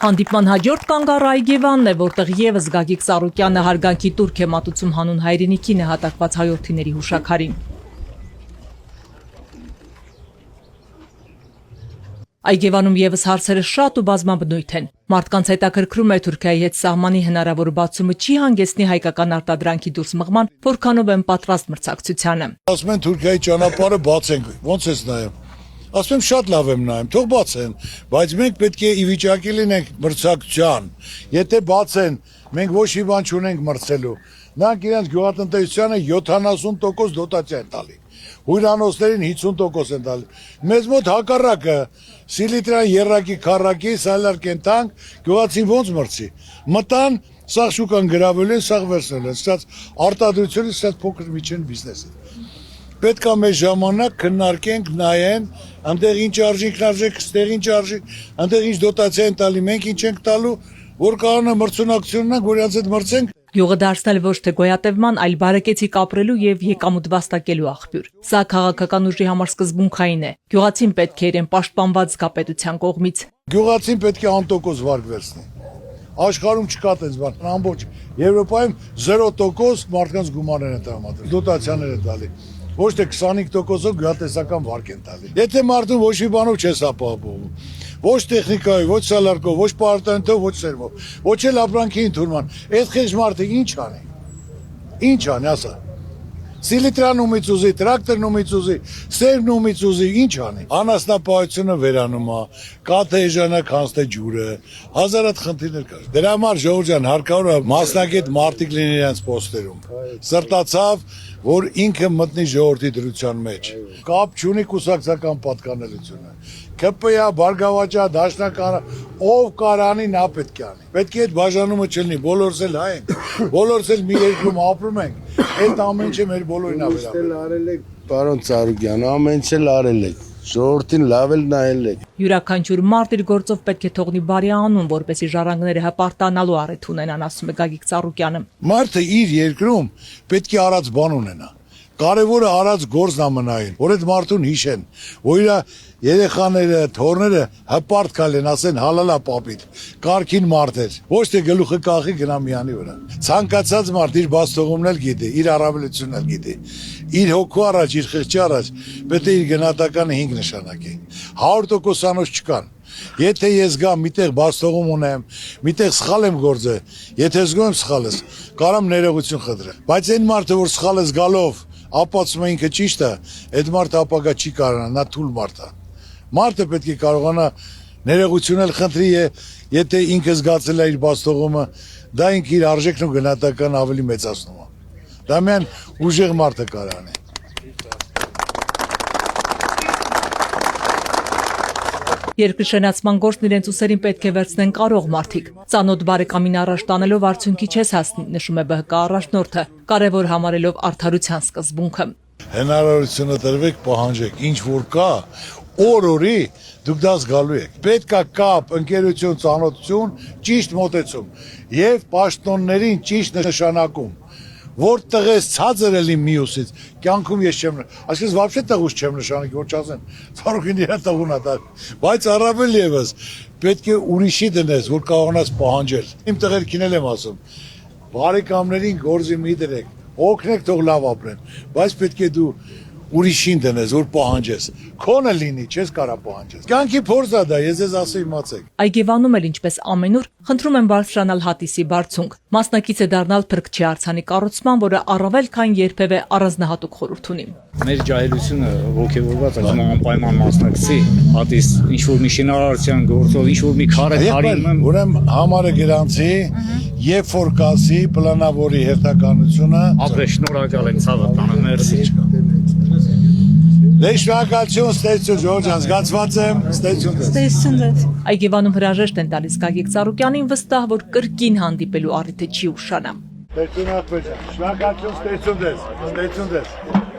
Հանդիպման հաջորդ կանգառը Այգևանն է, որտեղ եւս Գագիկ Ծառուկյանը հարգանքի տուրք է մատուցում հանուն հայրենիքի նահատակված հայորդիների հուշաքարին։ Այգևանում եւս հարցերը շատ ու բազմաբնույթ են։ Մարդկանց հետաքրքրում է Թուրքիայի հետ սահմանի հնարավոր բացումը չի հանգեցնի հայկական արտադրանքի դուրս մղման, որքանով են պատրաստ մրցակցությանը։ Ասում են Թուրքիայի ճանապարհը բացենք, ոնց էս նայում։ Ասում եմ շատ լավ եմ նայում, թող բացեն, բայց մենք պետք է ի վիճակի լինենք մրցակցության։ Եթե բացեն, մենք ոչ մի բան չունենք մրցելու։ Նրանք իրենց գյուղատնտեսությանը 70% դոտացիա են տալի։ Հյուրանոցներին 50% են տալի։ Մեզ մոտ հակառակը, Սիլիտրան երրակի քառակի սալար կենտանք, գյուղացին ոնց մրցի։ Մտան, սաղ շուկան գրավելու են, սաղ վերցնել են, ստաց արտադրությունը, ստաց փոքր միջին բիզնեսը։ Պետք է մեր ժամանակ քննարկենք, նայեն, այնտեղ ինչ արժեք, ստեղ ինչ արժեք, այնտեղ ինչ դոտացիա են տալի, մենք ինչ ենք տալու, որ կանոնը մրցունակություն ունենք, որ իրենց հետ մրցենք։ Յուղը դարձնել ոչ թե գոյատևման, այլ բարեկեցիկ ապրելու եւ եկամուտ վաստակելու աղբյուր։ Սա քաղաքական ուժի համար սկզբունքային է։ Գյուղացին պետք է իրեն պաշտպանված զգա պետության կողմից։ Գյուղացին պետք է անտոկոս վարկ վերցնի։ Աշխարհում չկա այդպես բան, ամբողջ Եվրոպայում 0% մարդկանց գումարներ են տրամադրել, դոտացիաներ են տալի։ Ոչ թե 25%-ով գյուղատնտեսական վարկ են տալի։ Եթե մարդուն ոչ մի բանով չես ապահովում, ոչ տեխնիկայով, ոչ սալարկով, ոչ պարտանյութով, ոչ սերմով, ոչ էլ ապրանքի ընդունման, այդ խեղճ մարդը ինչ անի։ Ինչ անի, ասա։ Սիլիտրան ումից ուզի, տրակտորն ումից ուզի, սերմն ումից ուզի, ինչ անի։ Անասնապահությունը վերանում է, կաթը էժանակ հանձնե ջուրը, հազարատ խնդիրներ կար։ Դրա համար Ժողովուրդ ջան, հարկավոր է մասնագետ մարդիկ լինեն իրենց պոստերում։ Սրտացավ, որ ինքը մտնի ժողովրդի դրության մեջ։ Կապ չունի կուսակցական պատկանելությունը։ ԿՊ-ը, Բարգավաճա, Դաշնականը, ով կարանի, նա պետք է անի։ Պետք է այդ բաժանումը չլինի, բոլորս էլ հայ ենք, բոլորս էլ մի երկրում ապրում ենք, այդ ամեն ինչը մեր բոլորին է վերաբերում։ Պարոն Ծառուկյան, ամեն ինչ էլ արել եք, ժողովրդին լավ էլ նայել եք։ Յուրաքանչյուր մարդ իր գործով պետք է թողնի բարի անուն, որպեսզի ժառանգները հպարտանալու առիթ ունենան, ասում է Գագիկ Ծառուկյանը։ Մարդը իր երկրում պետք է արած բան ունենա։ Կարևորը արած գործն ամենայն, որ այդ մարդուն հիշեն, որ իր երեխաները, թոռները հպարտ կալեն, ասեն հալալա պապիտ, կարգին մարդ էր, ոչ թե գլուխը կախի գնա միանի վրա։ Ցանկացած մարդ իր բաստողումն էլ գիտի, իր առավելությունն էլ գիտի, իր հոգու առաջ, իր խղճի առաջ պետք է իր գնահատականը 5 նշանակի։ 100% անոց չկան։ Եթե ես գամ միտեղ բաստողում ունեմ, միտեղ սխալ եմ գործը, եթե զգում եմ սխալս, կարամ ներողություն խնդրել։ Բայց այն մարդը, որ սխալ է զգալով, ապացում է ինքը ճիշտ է, այդ մարդը ապագա չի կարողանա, նա թույլ մարդ է։ Մարդը պետք է կարողանա ներողություն էլ խնդրի, եթե ինքը զգացել է իր բաստողումը, դա ինքը իր արժեքն ու գնահատականը ավելի մեծացնում է։ Դա միայն ուժեղ մարդը կարող է։ Երկրի շենացման գործն իրենց ուսերին պետք է վերցնեն կարող մարդիկ։ Ծանոթ բարեկամին առաջ տանելով արդյունքի չես հասնի, նշում է ԲՀԿ առաջնորդը, կարևոր համարելով արդարության սկզբունքը։ Հնարավորությունը տրվեք, պահանջեք, ինչ որ կա, օր-օրի դուք դա զգալու եք։ Պետք է կապ, ընկերություն, ծանոթություն, ճիշտ մոտեցում եւ պաշտոններին ճիշտ նշանակում։ Որ տղես ցածր էլի մյուսից, կյանքում ես չեմ, այսինքն вообще տղուս չեմ նշանակի, որ չասեն, Ծառուկին իր տղուն է դա, բայց առավել եւս պետք է ուրիշի դնես, որ կարողանաս պահանջել։ Իմ տղերքին էլ եմ ասում, բարեկամներին գործի մի դրեք, օգնեք թող լավ ապրեն, բայց պետք է դու ուրիշին դնես, որ պահանջես։ Քոնը լինի, չես կարա պահանջես։ Կյանքի փորձ է դա, ես ձեզ ասեմ իմացեք։ Այգեվանում էլ ինչպես ամենուր խնդրում են բարձրանալ հատիսի բարձունք։ Մասնակից է դառնալ Փրկչի արձանի կառուցման, որը առավել քան երբևէ առանձնահատուկ խորհուրդ ունի։ Մեր ջահելությունը ողջևորված է անպայման մասնակցի, հատիս ինչ որ մի շինարարության գործով, ինչ որ մի քարե հարիմը, ուրեմն համարը գրանցի, երբ որ կասի պլանավորի հերթականությունը, ապրե շնորհակալ ենք ցավը տանը, մերսի։ Շնորհակալություն, ստեցություն, Ժողովուրդ ջան, զգացված եմ, ստեցություն։ Այգեվանում հրաժեշտ են տալիս Գագիկ Ծառուկյանին, վստահ, որ կրկին հանդիպելու առիթը չի ուշանա։ Շնորհակալություն, ստեցություն։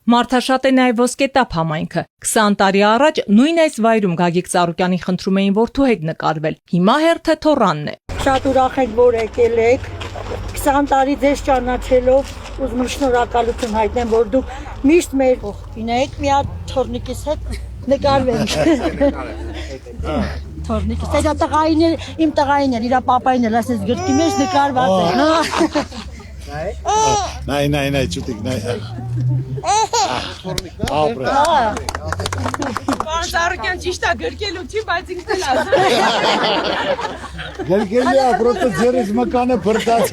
Մարդաշատ է նաև ոսկետապ համայնքը։ 20 տարի առաջ նույն այս վայրում Գագիկ Ծառուկյանին խնդրում էին որդու հետ նկարվել։ Հիմա հերթը Թոռանն է։ Շատ ուրախ ենք, որ եկել եք։ 20 տարի ձեզ ճանաչելով ուզում եմ շնորհակալություն հայտնեմ, որ դուք միշտ մեր կողքին եք, մի հատ թորնիկիս հետ նկարվենք։ Թորնիկիս, դա տղային է, իմ տղային է, իր պապային է, ասես գրքի մեջ նկարված է։ Նայ, ճուտիկ, նայ։ Ապրե։ Պարոն Ծառուկյան ճիշտ է գրկելու չի, բայց ինքն էլ ասում։ Գրկելի է, պրոստը ձերից մկանը բրտաց։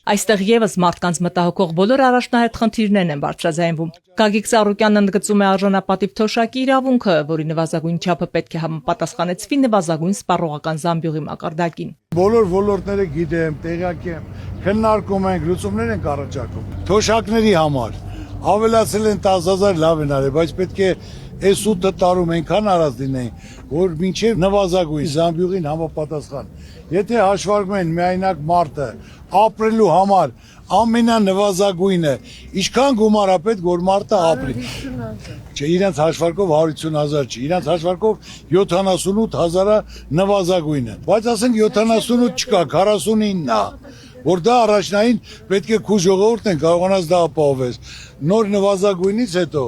Այստեղ եւս մարդկանց մտահոգող բոլոր առաջնահերթ խնդիրներն են բարձրաձայնվում։ Գագիկ Ծառուկյանն ընդգծում է արժանապատիվ թոշակի իրավունքը, որի նվազագույն չափը պետք է համապատասխանեցվի նվազագույն սպառողական զամբյուղի մակարդակին։ Բոլոր ոլորտները գիտեմ, տեղյակ եմ, քննարկում ենք, լուծումներ ենք առաջարկում։ Թոշակների համար ավելացել են 10,000 լավ են արել, բայց պետք է այս 8 տարում այնքան արած լինեին, որ մինչև նվազագույն զամբյուղին համապատասխան։ Եթե հաշվարկում են միայնակ մարդը ապրելու համար ամենանվազագույնը, ինչքան գումար է պետք որ մարդը ապրի։ Չէ, իրենց հաշվարկով 150,000 չի, իրենց հաշվարկով 78,000-ը նվազագույնը։ Բայց ասենք 78 չկա, 49-ն է, որ դա առաջնային պետք է քու ժողովուրդն են կարողանաս դա ապահովես։ Նոր նվազագույնից հետո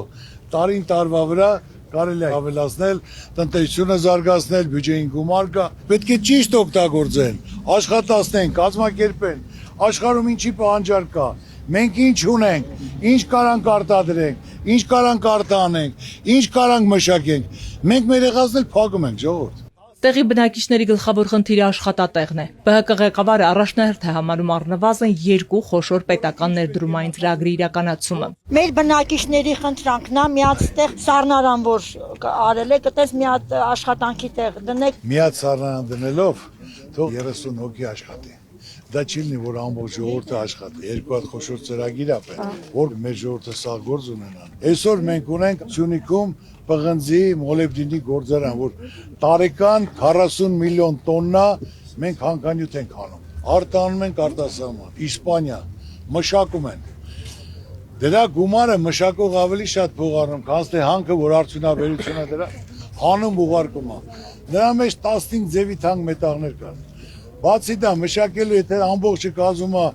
տարին տարվա վրա կարելի է ավելացնել, տնտեսությունը զարգացնել, բյուջեին գումար կա։ Պետք է ճիշտ օգտագործեն, աշխատացնեն, կազմակերպեն, աշխարհում ինչի պահանջարկ կա։ Մենք ինչ ունենք, ինչ կարանք արտադրենք, ինչ կարանք արտանենք, ինչ կարանք մշակենք։ Մենք մեր եղածն էլ փակում ենք, ժողովուրդ։ Տեղի բնակիչների գլխավոր խնդիրը աշխատատեղն է։ ԲՀԿ ղեկավարը առաջնահերթ է համարում առնվազն 2 խոշոր պետական ներդրումային ծրագրի իրականացումը։ Մեր բնակիչների խնդրանքն է միածտեղ սառնարան, որ արել է, կտես մի հատ աշխատանքի տեղ դնեք։ Միած սառնարան դնելով թող 30 հոգի աշխատի։ Դա չի լինի, որ ամբողջ ժողովուրդը աշխատի։ 2 հատ խոշոր ծրագիր է պետք, որ մեր ժողովուրդը սաղ գործ ունենան։ Այսօր մենք ունենք Սյունիքում պղնձի, մոլեբդինի գործարան, որ տարեկան 40 միլիոն տոննա մենք հանքանյութ ենք անում։ Արտանում ենք արտասահման, Իսպանիա, մշակում են։ Դրա գումարը մշակող ավելի շատ փող առնում, քան թե հանքը, որ արդյունաբերությունը դրա հանում ուղարկում է։ Դրա մեջ 15 ձևի թանկ մետաղներ կան։ Բացի դա մշակելու եթե ամբողջը կազմում է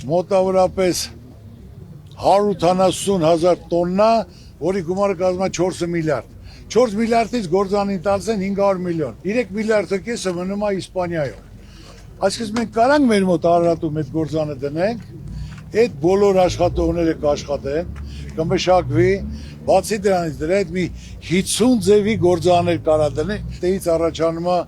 մոտավորապես 180,000 տոննա, որի գումարը կազմում է 4 միլիարդ։ 4 միլիարդից գործանին տալիս են 500 միլիոն։ 3 միլիարդը կեսը մնում է Իսպանիայում։ Այսինքն մենք կարանք մեր մոտ Արարատում այդ գործանը դնենք, այդ բոլոր աշխատողները կաշխատեն, կմշակվի, բացի դրանից դրա հետ մի 50 ձևի գործաներ կարա դնենք, դեից առաջանում է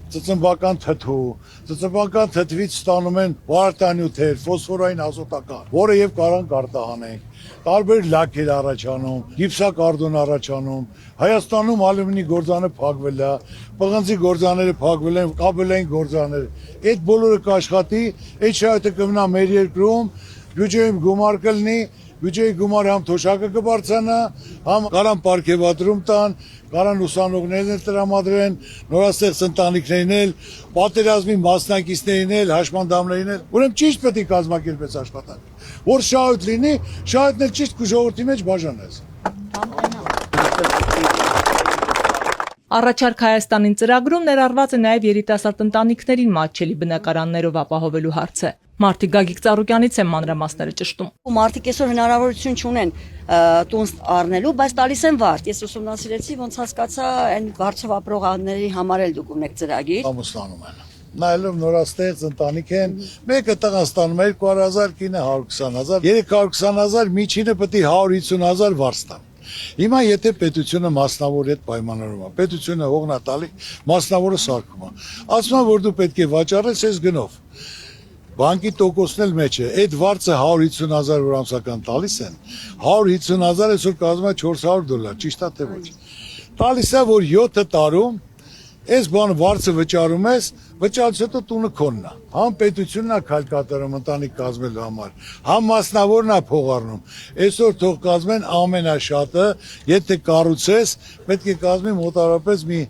ծծմբական թթու, ծծմբական թթվից ստանում են վարդանյութեր, ֆոսֆորային ազոտական, որը եւ կարան արտահանենք։ Տարբեր լաքեր առաջանում, գիպսակարդոն առաջանում, Հայաստանում ալյումինի գործանը փակվել է, պղնձի գործաները փակվել են, կաբելային գործաները։ Այդ բոլորը կաշխատի, այդ շահույթը կմնա մեր երկրում, բյուջեում գումար կլինի, բյուջեի գումարը համ թոշակը կբարձրանա, համ կարան պարգևատրում տան, կարան ուսանողներն տրամադրեն, նորաստեղծ ընտանիքներն էլ, պատերազմի մասնակիցներին էլ, հաշմանդամներին էլ։ Ուրեմն ճիշտ պետք է կազմակերպես աշխատանքը, որ շահույթ լինի, շահույթն էլ ճիշտ ժողովրդի մեջ բաժանես։ Առաջարկ Հայաստանին ծրագրում ներառված է նաև երիտասարդ ընտանիքներին մատչելի բնակարաններով ապահովելու հարցը։ Մարտի Գագիկ Ծառուկյանից են մանրամասները ճշտում։ Մարդիկ այսօր հնարավորություն չունեն տուն առնելու, բայց տալիս են վարդ։ Ես ուսումնասիրեցի, ոնց հասկացա, այն բարձր ապրողների համար էլ դուք ունեք ծրագիր։ Ամուսնանում են։ Նայելով նորաստեղծ ընտանիք են, մեկը տղան ստանում է 200,000, կինը 120,000, 320,000, միջինը պետք է 150,000 վարձ տան։ Հիմա եթե պետությունը մասնավոր հետ պայմանավորում է, պետությունը հողն է տալի, մասնավորը սարքում է։ Ասում է, որ դու պետք է վաճառես այս գնով։ Բանկի տոկոսն էլ մեջ է, այդ վարձը 150,000 որ ամսական տալիս են, 150,000 այսօր կազմում է $400, ճիշտ է թե ոչ։ Տալիս է, որ 7 տարում այս բան վարձը վճարում ես, վճարից հետո տունը քոնն է։ Համ պետությունն է քայլ կատարում ընտանիք կազմելու համար, համ մասնավորն է փող առնում։ Այսօր թող կազմեն ամենաշատը, եթե կառուցես, պետք է կազմի մոտավորապես մի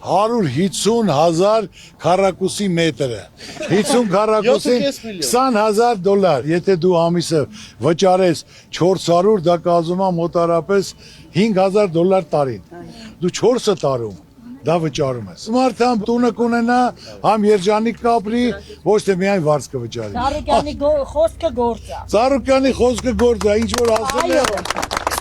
150,000 քառակուսի մետրը, 50 քառակուսին $20,000, եթե դու ամիսը վճարես 400, դա կազմում է մոտավորապես $5,000 տարին, դու 4 տարում դա վճարում ես։ Մարդը համ տունը կունենա, համ երջանիկ կապրի, ոչ թե միայն վարձ կվճարի։ Ծառուկյանի խոսքը գործ է։ Ծառուկյանի խոսքը գործ է, ինչ որ ասել է։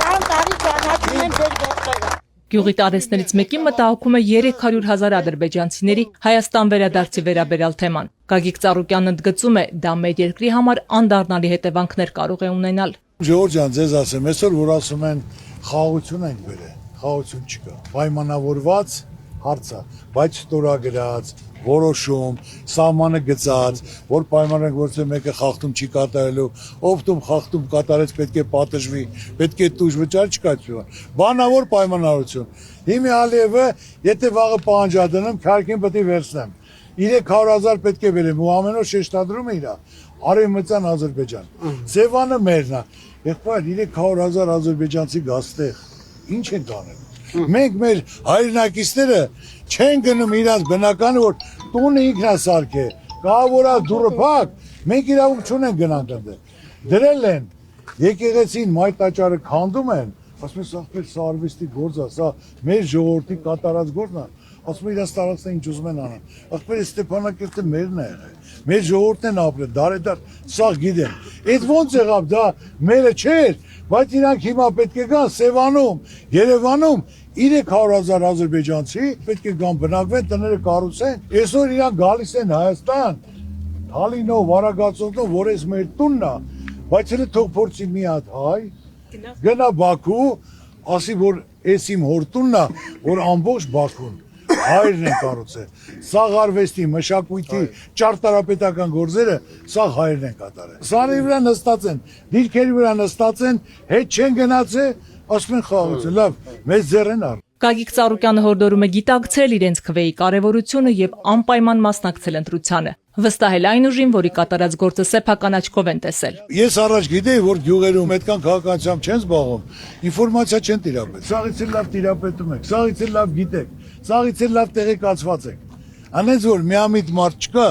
20 տարի ճանաչում եմ ձեր գործերը։ Գյուղի տարեցներից մեկի մտահոգում է 300,000 ադրբեջանցիների Հայաստան վերադարձի վերաբերյալ թեման։ Գագիկ Ծառուկյանն ընդգծում է, դա մեր երկրի համար անդառնալի հետևանքներ կարող է ունենալ։ Ժողովուրդ ջան, ձեզ ասեմ, այսօր որ ասում են խաղաղություն ենք բերել, խաղաղություն չկա։ Պայմանավորված հարցը, բայց ստորագրած, որոշում, սահմանը գծած, որ պայմանենք գործը մեկը խախտում չի կատարելու, ով տում խախտում կատարեց պետք է պատժվի, պետք է տուժ վճար չկայացվի։ Բանավոր պայմանավորություն։ Հիմա Ալիևը, եթե վաղը պահանջադնեմ, քարքին պետք է վերցնեմ։ 300,000 պետք է վերեմ, ու ամեն օր շեշտադրում է իրա։ Արևմտյան Ադրբեջան։ Սևանը մերն է։ Եղբայր 300,000 ադրբեջանցի գաստեղ։ Ինչ են կանելու։ Մենք մեր հայրենակիցները չեն գնում իրանց բնականը, որ տունը ինքն է սարքե, կահավորա դուռը փակ, մենք իրավունք չունենք գնանք այնտեղ։ Դրել են եկեղեցին մայր տաճարը քանդում են, ասում են սա արվեստի գործ է, սա մեր ժողովրդի կատարած գործն է, ասում են իրաց տարածքն ինչ ուզում են անեն։ Ախպեր Ստեփանակերտը մերն է եղել, մեր ժողովուրդն են ապրել, դարեդար սա գիտեն։ Այդ ոնց եղավ, դա մերը չէր, բայց իրանք հիմա պետք է գան Սևանում, Երևանում 300,000 ադրբեջանցի պետք է գան բնակվեն, տները կառուցեն։ Այսօր իրանք գալիս են Հայաստան, Թալինով, Վարագացովով, որ էս մեր տունն է, բայց հենց թող փորձի մի հատ հայ գնա Բաքու, ասի որ էս իմ հորտունն է, որ ամբողջ Բաքուն հայրն են կառուցել։ Սա արվեստի, մշակույթի, ճարտարապետական գործերը սա հայրն են կատարել։ Սարերի վրա նստած են, դիրքերի վրա նստած են, հետ չեն գնացել, ասում են խաղացել, լավ, մեծ ձեռ են առ։ Գագիկ Ծառուկյանը հորդորում է գիտակցել իրենց քվեի կարևորությունը եւ անպայման մասնակցել ընտրությանը։ Վստահել այն ուժին, որի կատարած գործը սեփական աչքով են տեսել։ Ես առաջ գիտեի, որ գյուղերում այդքան քաղաքացիությամբ չեն զբաղվում, ինֆորմացիա չեն տիրապետում։ Սաղից էլ լավ տիրապետում եք, սաղից էլ լավ գիտեք, սաղից էլ լավ տեղեկացված եք։ Անենց որ միամիտ մարդ չկա,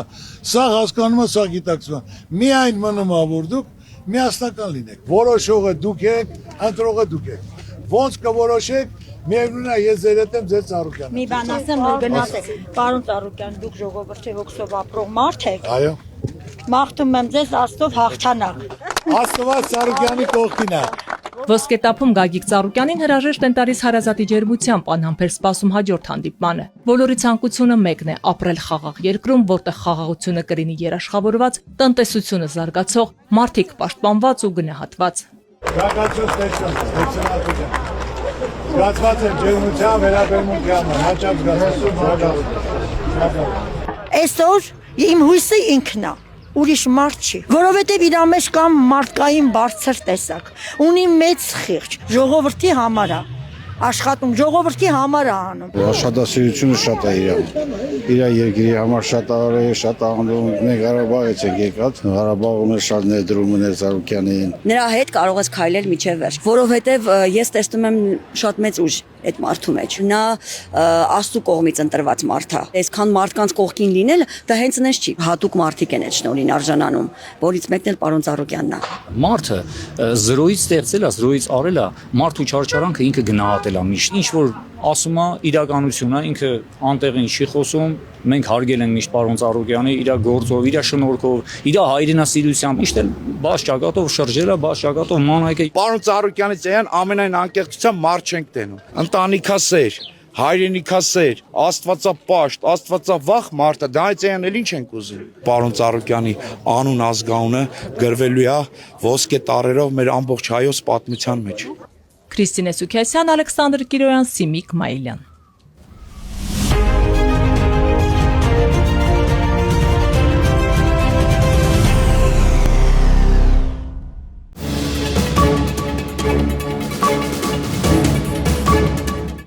սա հասկանում է, սա գիտակցում է։ Միայն մնում է, որ դուք միասնական լինեք։ Որոշողը դուք եք, ընտրողը դուք եք։ Ոնց կորոշեք, միևնույն է, ես ձեր հետ եմ, ձեր Ծառուկյանը։ Մի բան ասեմ, որ գնացեք, պարոն Ծառուկյան, դուք ժողովրդի հոգսով ապրող մարդ եք։ Այո։ Մաղթում եմ ձեզ Աստծով հաղթանակ։ Աստված Ծառուկյանի կողքին է։ Ոսկետափում Գագիկ Ծառուկյանին հրաժեշտ են տալիս հարազատի ջերմությամբ անհամբեր սպասում հաջորդ հանդիպմանը։ Բոլորի ցանկությունը մեկն է՝ ապրել խաղաղ երկրում, որտեղ խաղաղությունը կլինի երաշխավորված, տնտեսությունը զարգացող, մարդիկ պաշտպանված ու գնահատված։ Զգացված եմ ջերմության վերաբերմունքի համար, հաճախ զգացված։ Այսօր իմ հույսը ինքն է, ուրիշ մարդ չի, որովհետև իր մեջ կան մարդկային բարձր տեսակ, ունի մեծ խիղճ, ժողովրդի համար է աշխատում, ժողովրդի համար է անում։ Աշխատասիրությունը շատ է իր երկրի համար շատ արել է, շատ անում։ Մենք Ղարաբաղից ենք եկած, Ղարաբաղում է շատ ներդրում ուներ Ծառուկյանին։ Նրա հետ կարող ես քայլել միջև վերջ, որովհետև ես տեսնում եմ շատ մեծ ուժ այդ մարդու մեջ։ Նա Աստծո կողմից ընտրված մարդ է։ Այսքան մարդկանց կողքին լինել, դա հենց այնպես չի։ Հատուկ մարդիկ են այդ շնորհին արժանանում, որից մեկն էլ պարոն Ծառուկյանն է։ Մարդը զրոյից ստեղծել է, զրոյից արել է, մարդու չարչարանքը ինքը գնահատել է միշտ։ Ինչ որ ասում է իրականություն է, ինքը անտեղին չի խոսում։ Մենք հարգել ենք միշտ պարոն Ծառուկյանի իր գործով, իր շնորհքով, իր հայրենասիրությամբ, միշտ էլ բաց ճակատով շրջել է, բաց ճակատով մանակ է։ Պարոն Ծառուկյանի ձեան ամենայն անկեղծությամբ մարդ չենք տենում։ Ընտանիքասեր, հայրենիքասեր, աստվածապաշտ, աստվածավախ մարդը, դա այցեան էլ ինչ ենք ուզում։ Պարոն Ծառուկյանի անուն ազգանունը գրվելու է ոսկե տառերով մեր ամբողջ հայոց պատմության մեջ։ Քրիստինե Սուքիասյան, Ալեքսանդր Կիրոյան, Սիմիկ Մայիլյան։